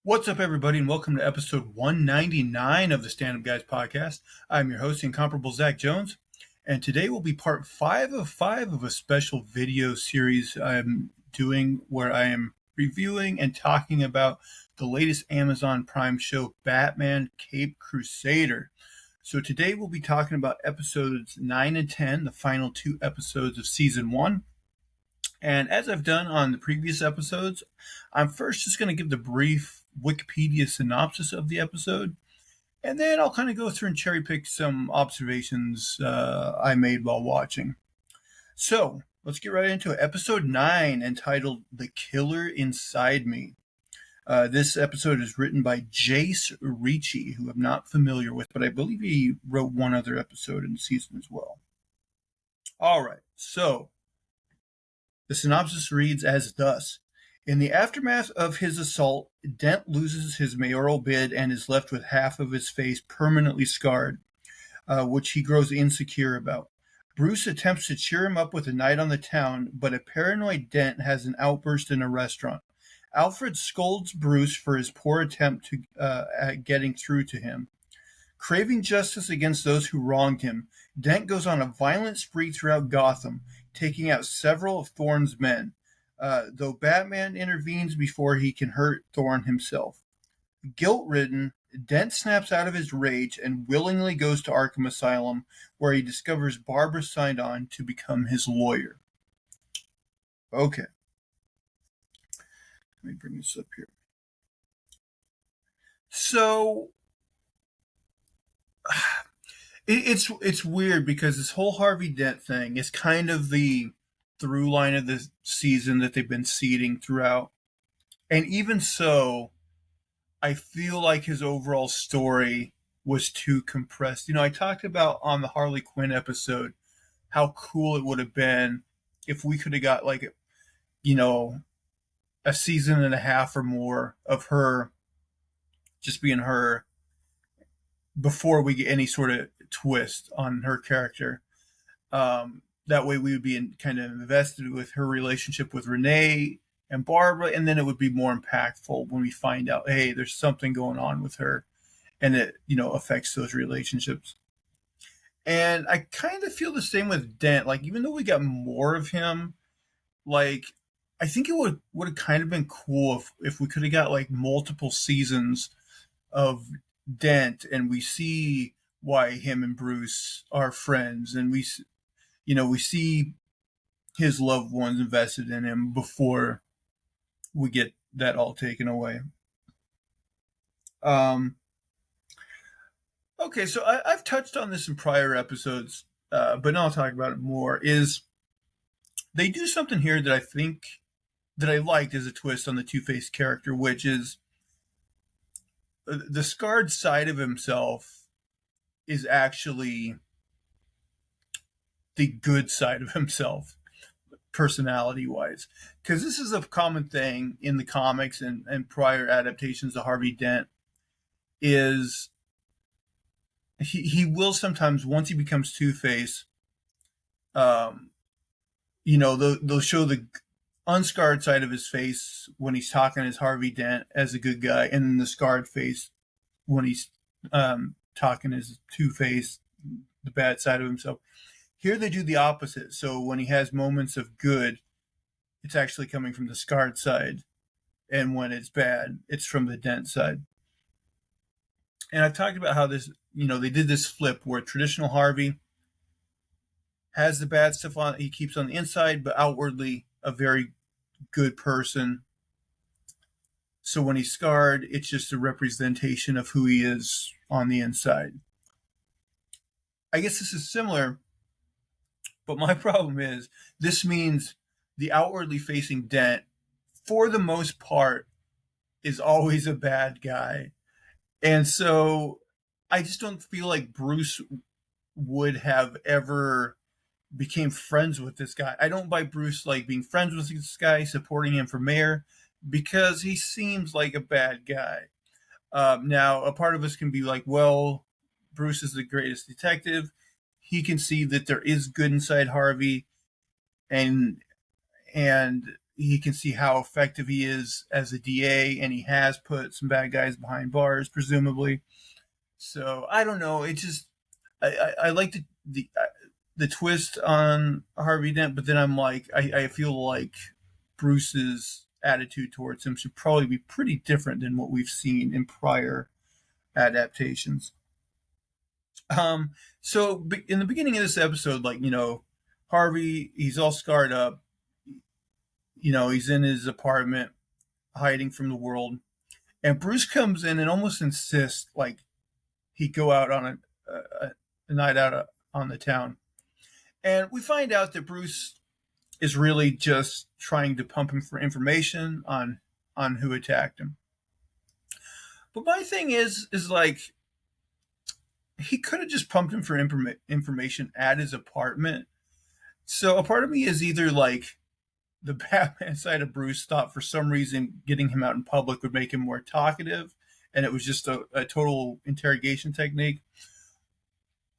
What's up, everybody, and welcome to episode 199 of the Stand Up Guys podcast. I'm your host, Incomparable Zach Jones, and today will be part 5 of a special video series I'm doing where I am reviewing and talking about the latest Amazon Prime show, Batman Caped Crusader. So today we'll be talking about episodes 9 and 10, the final 2 episodes of season 1. And as I've done on the previous episodes, I'm first just going to give the brief Wikipedia synopsis of the episode, and then I'll kind of go through and cherry pick some observations I made while watching. So let's get right into it. Episode 9, entitled The Killer Inside Me. This episode is written by Jace Ricci, who I'm not familiar with, but I believe he wrote one other episode in the season as well. All right, so the synopsis reads as thus. In the aftermath of his assault, Dent loses his mayoral bid and is left with half of his face permanently scarred, which he grows insecure about. Bruce attempts to cheer him up with a night on the town, but a paranoid Dent has an outburst in a restaurant. Alfred scolds Bruce for his poor attempt at getting through to him. Craving justice against those who wronged him, Dent goes on a violent spree throughout Gotham, taking out several of Thorne's men, though Batman intervenes before he can hurt Thorne himself. Guilt-ridden, Dent snaps out of his rage and willingly goes to Arkham Asylum, where he discovers Barbara signed on to become his lawyer. Okay. Let me bring this up here. So it's weird because this whole Harvey Dent thing is kind of the through line of the season that they've been seeding throughout. And even so, I feel like his overall story was too compressed. I talked about on the Harley Quinn episode how cool it would have been if we could have got a season and a half or more of her just being her before we get any sort of twist on her character. That way we would be kind of invested with her relationship with Renee and Barbara, and then it would be more impactful when we find out, hey, there's something going on with her, and it, affects those relationships. And I kind of feel the same with Dent. Like, even though we got more of him, I think it would have kind of been cool if we could have got multiple seasons of Dent, and we see why him and Bruce are friends, and we see his loved ones invested in him before we get that all taken away. Okay, so I've touched on this in prior episodes, but now I'll talk about it more. Is they do something here that I think that I liked as a twist on the Two-Face character, which is the scarred side of himself is actually the good side of himself, personality-wise. Because this is a common thing in the comics and prior adaptations of Harvey Dent, is he will sometimes, once he becomes Two-Face, they'll show the unscarred side of his face when he's talking as Harvey Dent as a good guy, and then the scarred face when he's talking as Two-Face, the bad side of himself. Here they do the opposite. So when he has moments of good, it's actually coming from the scarred side. And when it's bad, it's from the Dent side. And I've talked about how this, they did this flip where traditional Harvey has the bad stuff on, he keeps on the inside, but outwardly a very good person. So when he's scarred, it's just a representation of who he is on the inside. I guess this is similar, but my problem is this means the outwardly facing Dent, for the most part, is always a bad guy. And so I just don't feel like Bruce would have ever became friends with this guy. I don't buy Bruce being friends with this guy, supporting him for mayor, because he seems like a bad guy. Now, a part of us can be like, well, Bruce is the greatest detective. He can see that there is good inside Harvey, and he can see how effective he is as a DA, and he has put some bad guys behind bars, presumably. So I don't know. It just I like the twist on Harvey Dent, but then I'm like I feel like Bruce's attitude towards him should probably be pretty different than what we've seen in prior adaptations. So in the beginning of this episode, like, Harvey, he's all scarred up. He's in his apartment, hiding from the world, and Bruce comes in and almost insists, like, he go out on a night out on the town, and we find out that Bruce is really just trying to pump him for information on who attacked him. But my thing is like, he could have just pumped him for information at his apartment. So a part of me is either like the Batman side of Bruce thought for some reason getting him out in public would make him more talkative, and it was just a total interrogation technique.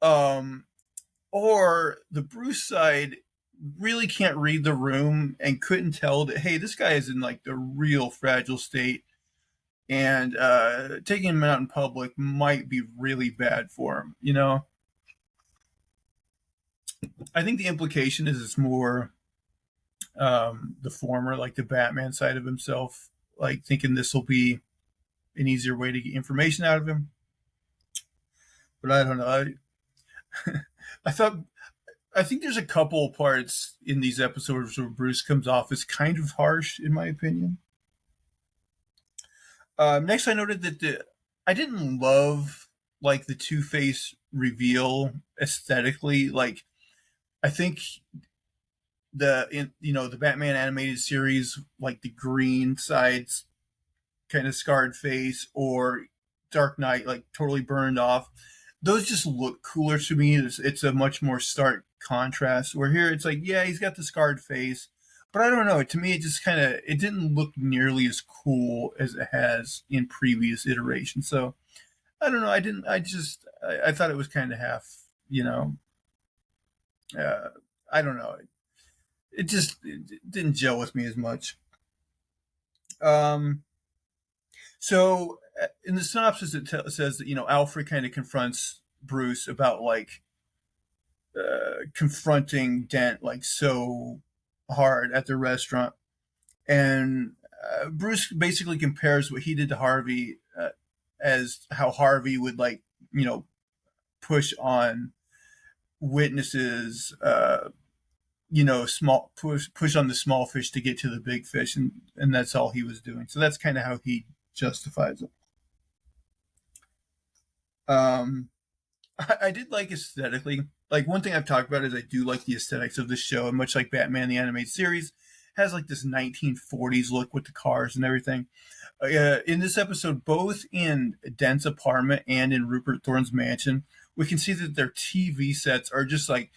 Or the Bruce side really can't read the room and couldn't tell that, hey, this guy is in like the real fragile state, and taking him out in public might be really bad for him. I think the implication is it's more the former, like the Batman side of himself, like thinking this will be an easier way to get information out of him. But I don't know. I thought I think there's a couple parts in these episodes where Bruce comes off as kind of harsh, in my opinion. Next, I noted that I didn't love like the Two Face reveal aesthetically. Like, I think the Batman animated series, like the green sides, kind of scarred face, or Dark Knight, like totally burned off. Those just look cooler to me. It's a much more stark contrast. Where here it's like, yeah, he's got the scarred face, but I don't know. To me, it didn't look nearly as cool as it has in previous iterations. So I don't know. I didn't. I thought it was kind of half. Uh, I don't know. It didn't gel with me as much. Um, so in the synopsis, it says that Alfred kind of confronts Bruce about like confronting Dent like so hard at the restaurant, and Bruce basically compares what he did to Harvey as how Harvey would like push on witnesses, small push on the small fish to get to the big fish, and that's all he was doing. So that's kind of how he justifies it. Um, I did like aesthetically. Like, one thing I've talked about is I do like the aesthetics of the show, and much like Batman the animated series, has like this 1940s look with the cars and everything. In this episode, both in Dent's apartment and in Rupert Thorne's mansion, we can see that their TV sets are just like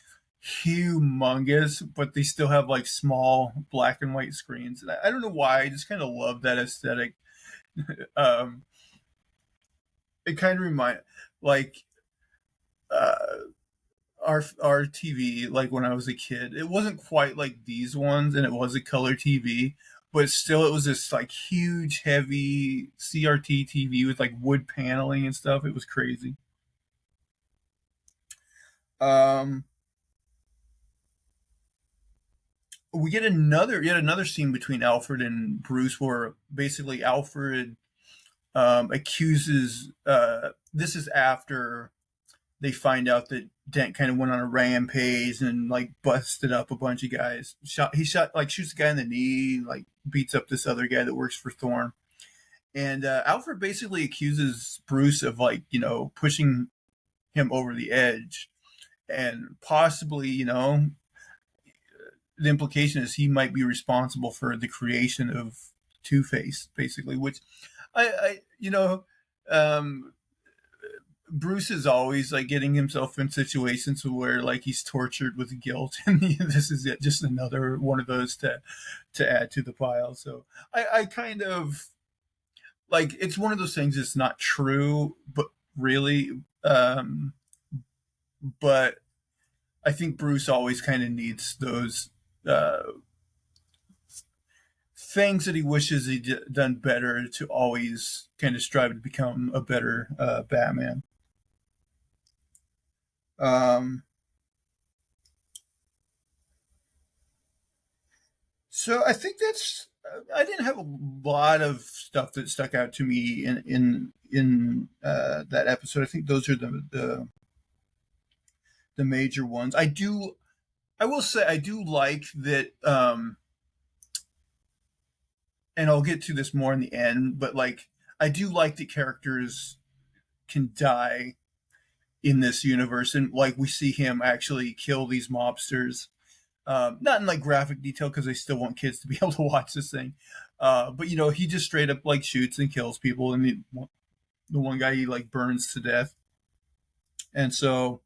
humongous, but they still have like small black and white screens. And I don't know why. I just kind of love that aesthetic. um, it kind of like uh, our TV, like when I was a kid. It wasn't quite like these ones, and it was a color TV, but still, it was this like huge, heavy CRT TV with like wood paneling and stuff. It was crazy. Um, we get yet another scene between Alfred and Bruce, where basically Alfred accuses. This is after they find out that Dent kind of went on a rampage and like busted up a bunch of guys. Shoots a guy in the knee, like beats up this other guy that works for Thorne. And Alfred basically accuses Bruce of like pushing him over the edge, and possibly the implication is he might be responsible for the creation of Two Face, basically. Which I um, Bruce is always like getting himself in situations where like he's tortured with guilt, and this is just another one of those to add to the pile. So I kind of like, it's one of those things that's not true, but really, but I think Bruce always kind of needs those uh, things that he wishes he'd done better to always kind of strive to become a better Batman. Um, so I think that's. I didn't have a lot of stuff that stuck out to me in that episode. I think those are the major ones. I do. I will say I do like that. And I'll get to this more in the end, but like I do like that characters can die in this universe, and like we see him actually kill these mobsters. Not in like graphic detail because they still want kids to be able to watch this thing. But you know, he just straight up like shoots and kills people, and the one guy he like burns to death. And so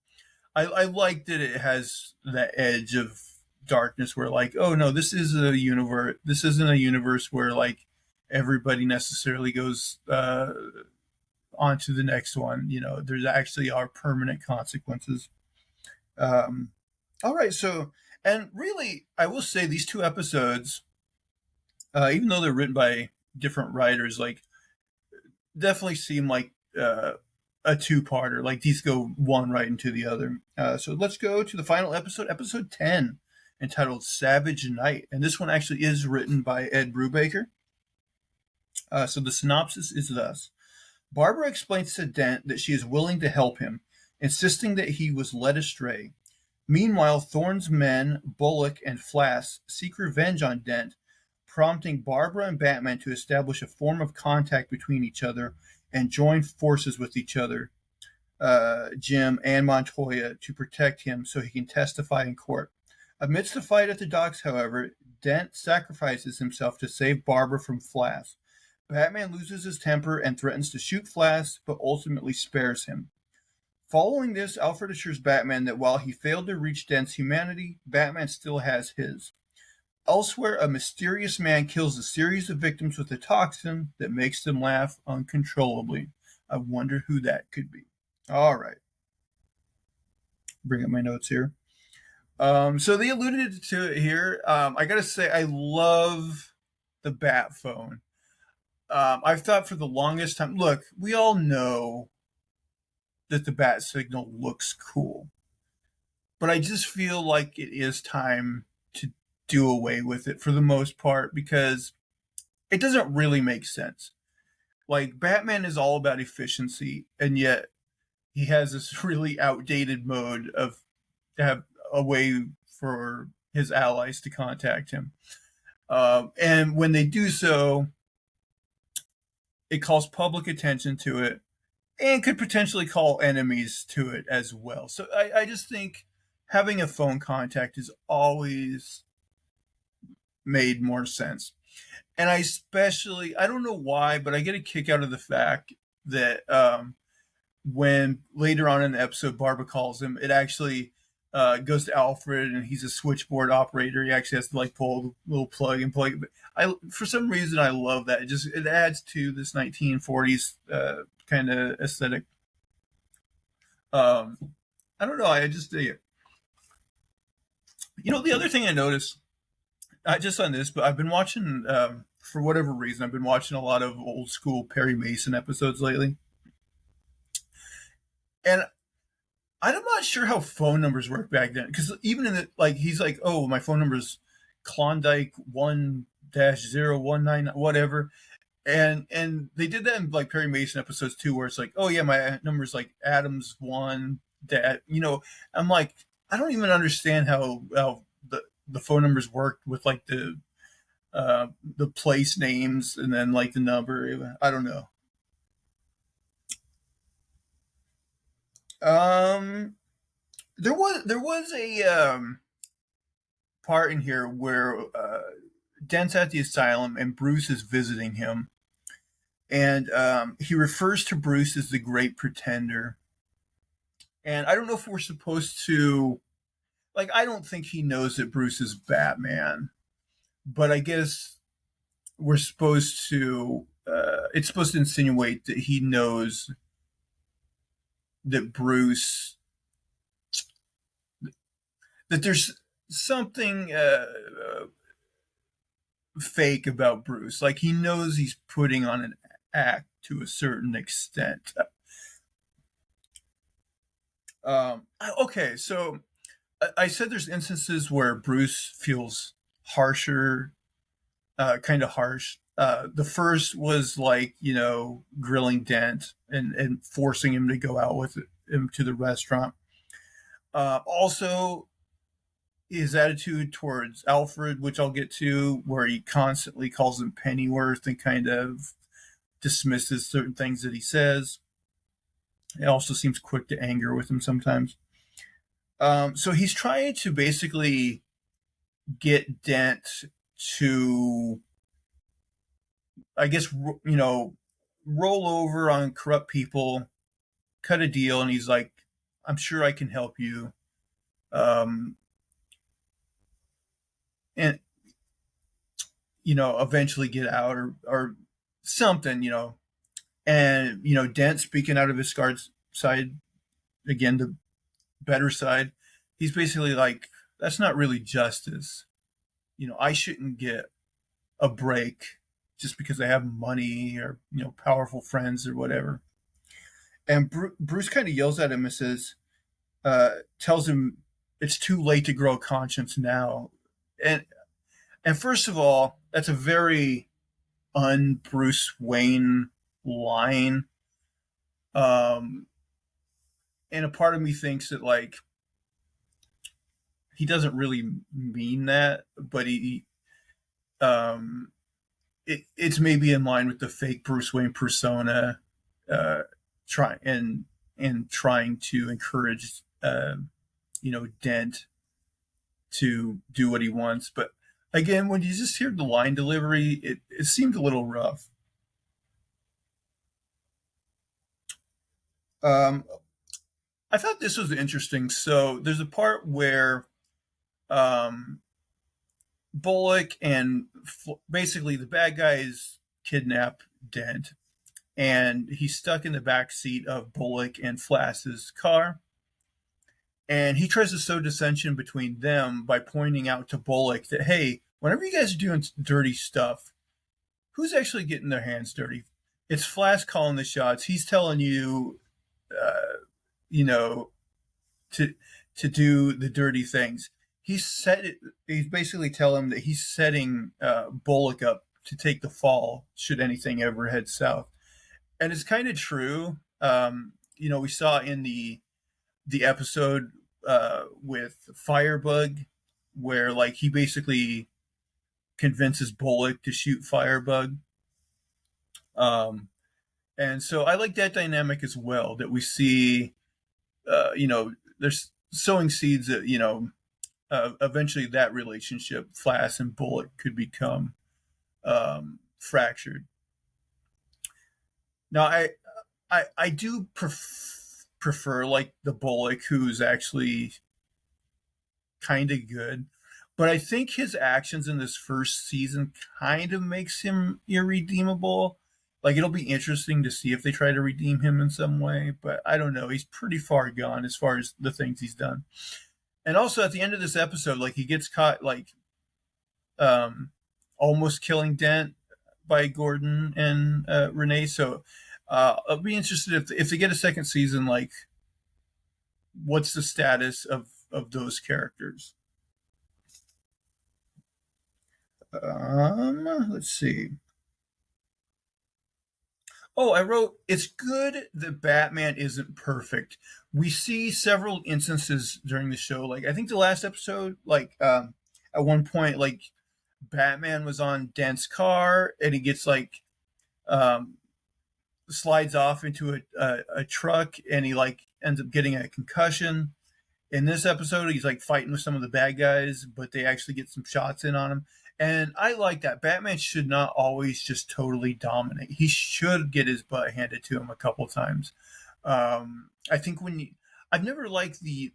I like that it has that edge of darkness where like, oh no, this is a universe. This isn't a universe where like everybody necessarily goes on to the next one. You know, there's actually are permanent consequences. Um, all right, so and really, I will say these two episodes, even though they're written by different writers, like definitely seem like a two-parter. Like these go one right into the other. So let's go to the final episode, episode 10, entitled "Savage Night," and this one actually is written by Ed Brubaker. So the synopsis is thus: Barbara explains to Dent that she is willing to help him, insisting that he was led astray. Meanwhile, Thorne's men, Bullock and Flass, seek revenge on Dent, prompting Barbara and Batman to establish a form of contact between each other and join forces with each other, Jim and Montoya, to protect him so he can testify in court. Amidst the fight at the docks, however, Dent sacrifices himself to save Barbara from Flass. Batman loses his temper and threatens to shoot Flass, but ultimately spares him. Following this, Alfred assures Batman that while he failed to reach Dent's humanity, Batman still has his. Elsewhere, a mysterious man kills a series of victims with a toxin that makes them laugh uncontrollably. I wonder who that could be. All right. Bring up my notes here. So they alluded to it here. I gotta say, I love the Bat phone. I've thought for the longest time. Look, we all know that the Bat signal looks cool, but I just feel like it is time to do away with it for the most part because it doesn't really make sense. Like Batman is all about efficiency, and yet he has this really outdated mode of to have a way for his allies to contact him. And when they do so, it calls public attention to it and could potentially call enemies to it as well. So I just think having a phone contact is always made more sense. And I don't know why, but I get a kick out of the fact that when later on in the episode Barbara calls him, it actually goes to Alfred, and he's a switchboard operator. He actually has to like pull a little plug and plug it. But for some reason, I love that. It adds to this 1940s kind of aesthetic. Um, I don't know. I just dig it. You know, the other thing I noticed, not just on this, but I've been watching, for whatever reason, I've been watching a lot of old school Perry Mason episodes lately. And I'm not sure how phone numbers work back then. Because even in the, like, he's like, oh, my phone number is Klondike 1-019, whatever. And they did that in like Perry Mason episodes too, where it's like, oh yeah, my number's like Adams 1, that, you know, I'm like, I don't even understand how the phone numbers worked with like the place names and then like the number. I don't know. Um, there was a part in here where Dent's at the asylum and Bruce is visiting him, and he refers to Bruce as the Great Pretender. And I don't know if we're supposed to, like, I don't think he knows that Bruce is Batman, but I guess we're supposed to. It's supposed to insinuate that he knows that Bruce, that there's something fake about Bruce. Like he knows he's putting on an act to a certain extent. Okay, so I said there's instances where Bruce feels harsher, kind of harsh. The first was like, grilling Dent and forcing him to go out with him to the restaurant. Also, his attitude towards Alfred, which I'll get to, where he constantly calls him Pennyworth and kind of dismisses certain things that he says. It also seems quick to anger with him sometimes. So he's trying to basically get Dent to, I guess, roll over on corrupt people, cut a deal, and he's like, "I'm sure I can help you," and eventually get out or something, and Dent speaking out of his guard's side again, the better side. He's basically like, "That's not really justice. I shouldn't get a break just because I have money or powerful friends or whatever." And Bruce kind of yells at him and says, tells him it's too late to grow a conscience now. And and first of all, that's a very un-Bruce Wayne line. Um, and a part of me thinks that like he doesn't really mean that, but um, it's maybe in line with the fake Bruce Wayne persona, uh, try and trying to encourage Dent to do what he wants. But again, when you just hear the line delivery, it seemed a little rough. Um, I thought this was interesting. So there's a part where um, Bullock and basically the bad guys kidnap Dent, and he's stuck in the back seat of Bullock and Flass's car. And he tries to sow dissension between them by pointing out to Bullock that, hey, whenever you guys are doing dirty stuff, who's actually getting their hands dirty? It's Flass calling the shots. He's telling you, you know, to do the dirty things. He's basically telling him that he's setting Bullock up to take the fall should anything ever head south, and it's kind of true. We saw in the episode with Firebug, where like he basically convinces Bullock to shoot Firebug. Um, and so I like that dynamic as well. That we see, there's sowing seeds that eventually that relationship, Flass and Bullock, could become fractured. Now, I do prefer like the Bullock who's actually kind of good, but I think his actions in this first season kind of makes him irredeemable. Like it'll be interesting to see if they try to redeem him in some way, but I don't know. He's pretty far gone as far as the things he's done. And also at the end of this episode, like he gets caught like um almost killing Dent by Gordon and Renee. So I'll be interested if they get a second season, like what's the status of those characters. Let's see. Oh, I wrote, it's good that Batman isn't perfect. We see several instances during the show. Like, I think the last episode, like, at one point, like, Batman was on Dent's car and he gets, like, um, slides off into a truck and he, like, ends up getting a concussion. In this episode, he's like fighting with some of the bad guys, but they actually get some shots in on him. And I like that. Batman should not always just totally dominate. He should get his butt handed to him a couple times. I think I've never liked the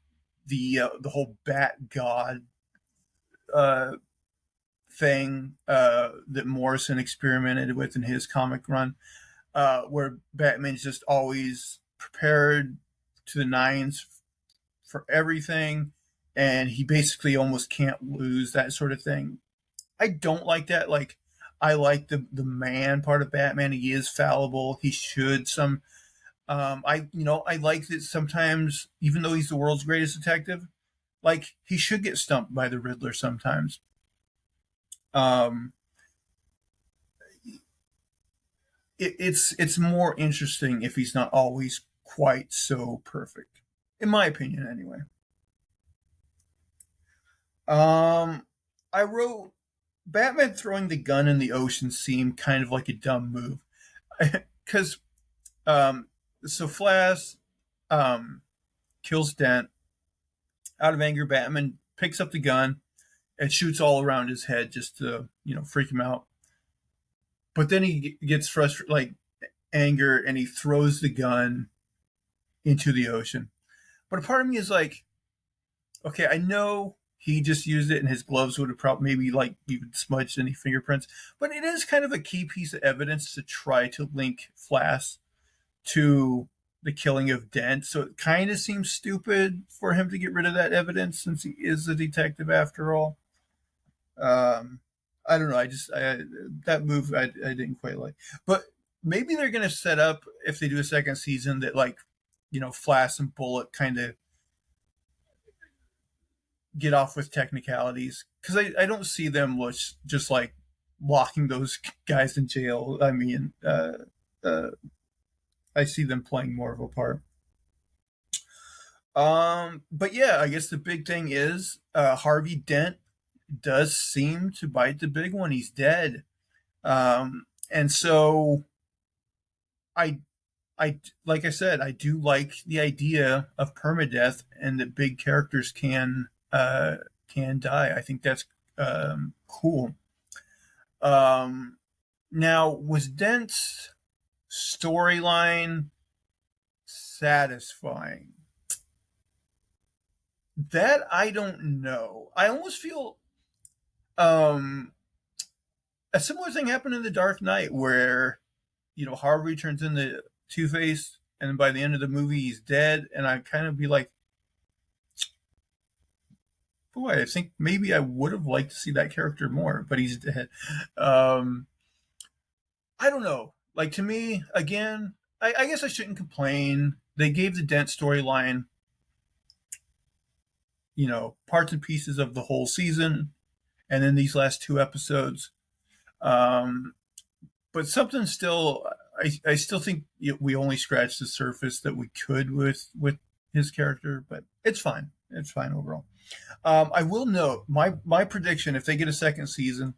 whole Bat God uh, thing that Morrison experimented with in his comic run, where Batman's just always prepared to the nines for everything, and he basically almost can't lose, that sort of thing. I don't like that. Like, I like the man part of Batman. He is fallible. He should some. I like that sometimes, even though he's the world's greatest detective, like he should get stumped by the Riddler sometimes. Um, it's more interesting if he's not always quite so perfect, in my opinion, anyway. Um, I wrote Batman throwing the gun in the ocean seemed kind of like a dumb move, because um, so Flash um kills Dent. Out of anger, Batman picks up the gun and shoots all around his head just to freak him out. But then he gets frustrated, like anger, and he throws the gun into the ocean. But a part of me is like, okay, I know he just used it, and his gloves would have probably maybe like even smudged any fingerprints. But it is kind of a key piece of evidence to try to link Flash to the killing of Dent. So it kind of seems stupid for him to get rid of that evidence since he is a detective after all. Um, I don't know. That move I didn't quite like, but maybe they're going to set up if they do a second season that like Flash and Bullet kind of get off with technicalities because I don't see them just like locking those guys in jail. I mean, uh, I see them playing more of a part. But yeah, I guess the big thing is Harvey Dent does seem to bite the big one. He's dead. And so I like I said, I do like the idea of permadeath and that big characters can die. I think that's cool. Um, Now was Dent's storyline satisfying? That I don't know. I almost feel um a similar thing happened in the Dark Knight where Harvey turns into Two Face, and by the end of the movie he's dead, and I kind of be like, boy, I think maybe I would have liked to see that character more, but he's dead. Um, I don't know. Like to me, again, I guess I shouldn't complain. They gave the Dent storyline, parts and pieces of the whole season, and then these last two episodes. Um, but something still, I still think we only scratched the surface that we could with his character, but it's fine. It's fine overall. I will note my prediction: if they get a second season,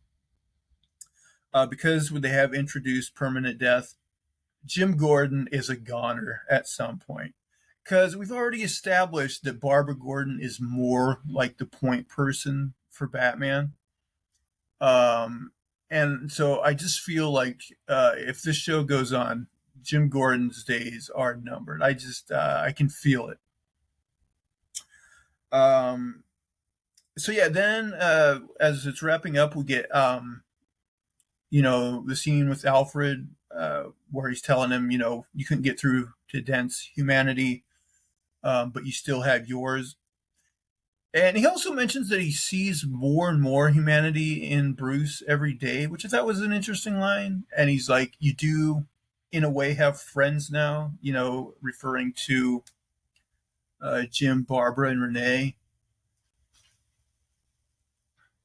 because they have introduced permanent death, Jim Gordon is a goner at some point. Because we've already established that Barbara Gordon is more like the point person for Batman. Um, and so I just feel like if this show goes on, Jim Gordon's days are numbered. I can feel it. Um, so yeah, then as it's wrapping up, we get the scene with Alfred where he's telling him, you couldn't get through to Dent's humanity, but you still have yours. And he also mentions that he sees more and more humanity in Bruce every day, which I thought was an interesting line. And he's like, you do, in a way, have friends now, referring to Jim, Barbara, and Renee.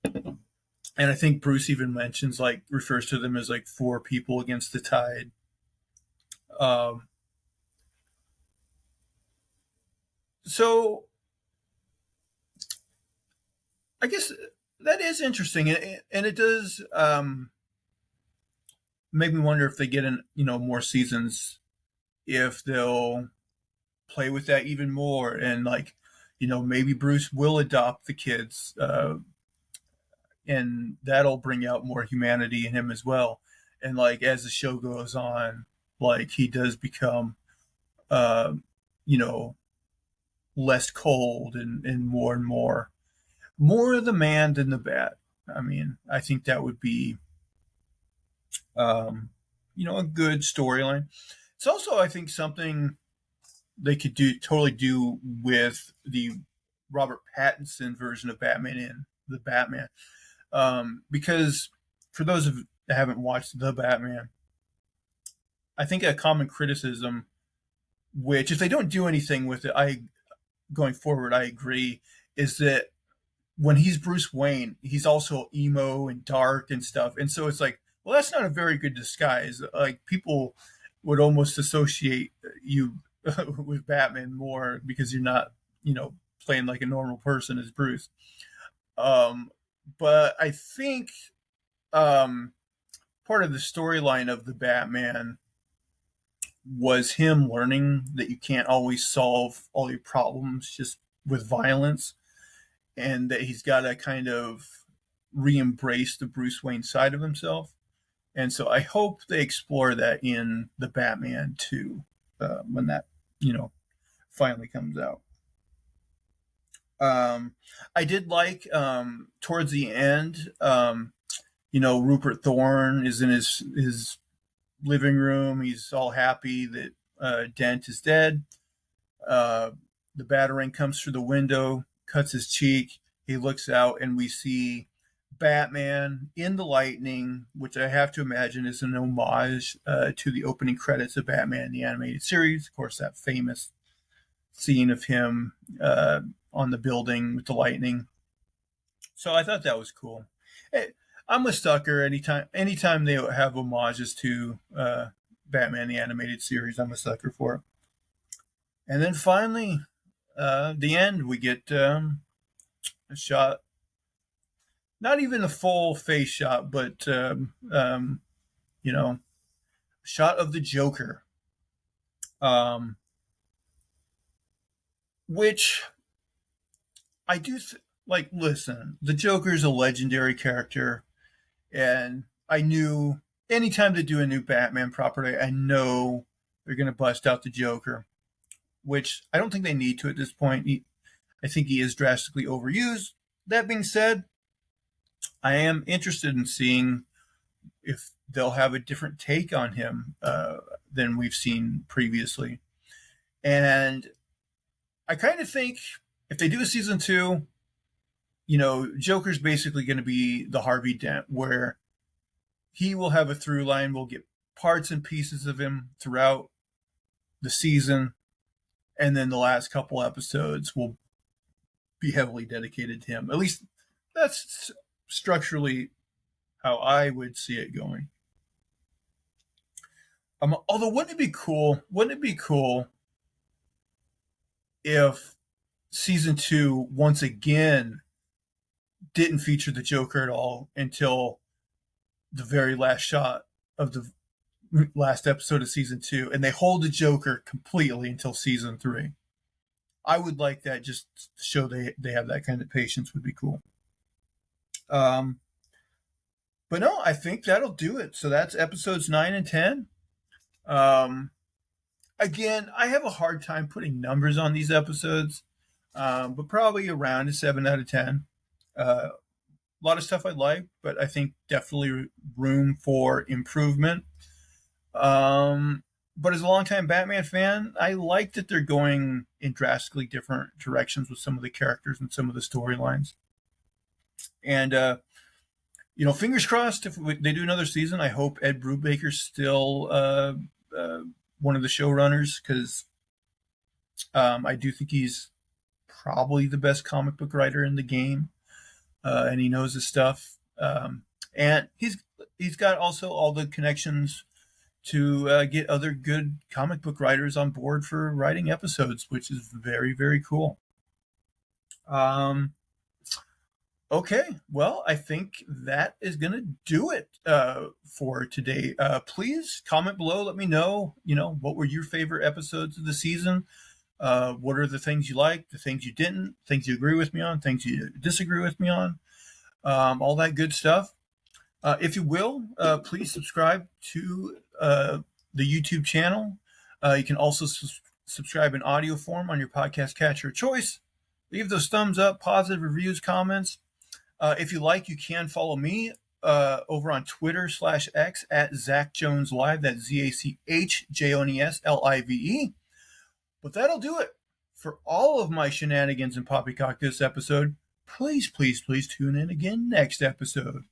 And I think Bruce even mentions, like, refers to them as like four people against the tide. Um, so I guess that is interesting. And it does make me wonder if they get in, more seasons, if they'll play with that even more, and like, maybe Bruce will adopt the kids, and that'll bring out more humanity in him as well. And like as the show goes on, like he does become, uh, you know, less cold and more of the man than the bat. I mean, I think that would be, um, a good storyline. It's also, I think, something they could totally do with the Robert Pattinson version of Batman in the Batman. Because for those that haven't watched The Batman, I think a common criticism, which if they don't do anything with it, going forward, I agree, is that when he's Bruce Wayne, he's also emo and dark and stuff. And so it's like, well, that's not a very good disguise. Like people would almost associate you with Batman more because you're not, playing like a normal person as Bruce. Um, but I think um, part of the storyline of the Batman was him learning that you can't always solve all your problems just with violence, and that he's got to kind of re-embrace the Bruce Wayne side of himself. And so I hope they explore that in the Batman 2 when that, finally comes out. I did like towards the end, Rupert Thorne is in his living room. He's all happy that Dent is dead. The Batarang comes through the window, cuts his cheek. He looks out, and we see Batman in the lightning, which I have to imagine is an homage to the opening credits of Batman the Animated Series. Of course, that famous scene of him on the building with the lightning. So I thought that was cool. I'm a sucker. Anytime they have homages to Batman the Animated Series, I'm a sucker for it. And then finally, the end, we get a shot, not even a full face shot, but shot of the Joker, which I do like. Listen, the Joker's a legendary character, and I knew anytime they do a new Batman property, I know they're going to bust out the Joker, which I don't think they need to at this point. I think he is drastically overused. That being said, I am interested in seeing if they'll have a different take on him than we've seen previously. And I kind of think if they do a season 2, Joker's basically going to be the Harvey Dent, where he will have a through line. We'll get parts and pieces of him throughout the season. And then the last couple episodes will be heavily dedicated to him. At least that's structurally how I would see it going. Although, wouldn't it be cool? Wouldn't it be cool if season 2 once again didn't feature the Joker at all until the very last shot of the last episode of season 2, and they hold the Joker completely until season 3? I would like that, just to show they have that kind of patience. Would be cool. But no, I think that'll do it. So that's episodes 9 and 10. Again, I have a hard time putting numbers on these episodes, but probably around a 7 out of 10. A lot of stuff I like, but I think definitely room for improvement. But as a longtime Batman fan, I like that they're going in drastically different directions with some of the characters and some of the storylines. And, fingers crossed if they do another season. I hope Ed Brubaker's still one of the showrunners, because I do think he's probably the best comic book writer in the game, and he knows his stuff. And he's got also all the connections to get other good comic book writers on board for writing episodes, which is very, very cool. Okay, well, I think that is going to do it for today. Please comment below. Let me know, what were your favorite episodes of the season? What are the things you liked, the things you didn't, things you agree with me on, things you disagree with me on, all that good stuff. If you will, please subscribe to the YouTube channel. You can also subscribe in audio form on your podcast catcher of choice. Leave those thumbs up, positive reviews, comments. If you like, you can follow me over on Twitter/X at Zach Jones Live. That's ZachJonesLive. But that'll do it for all of my shenanigans and poppycock this episode. please, please, please tune in again next episode.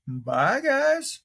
Bye, guys.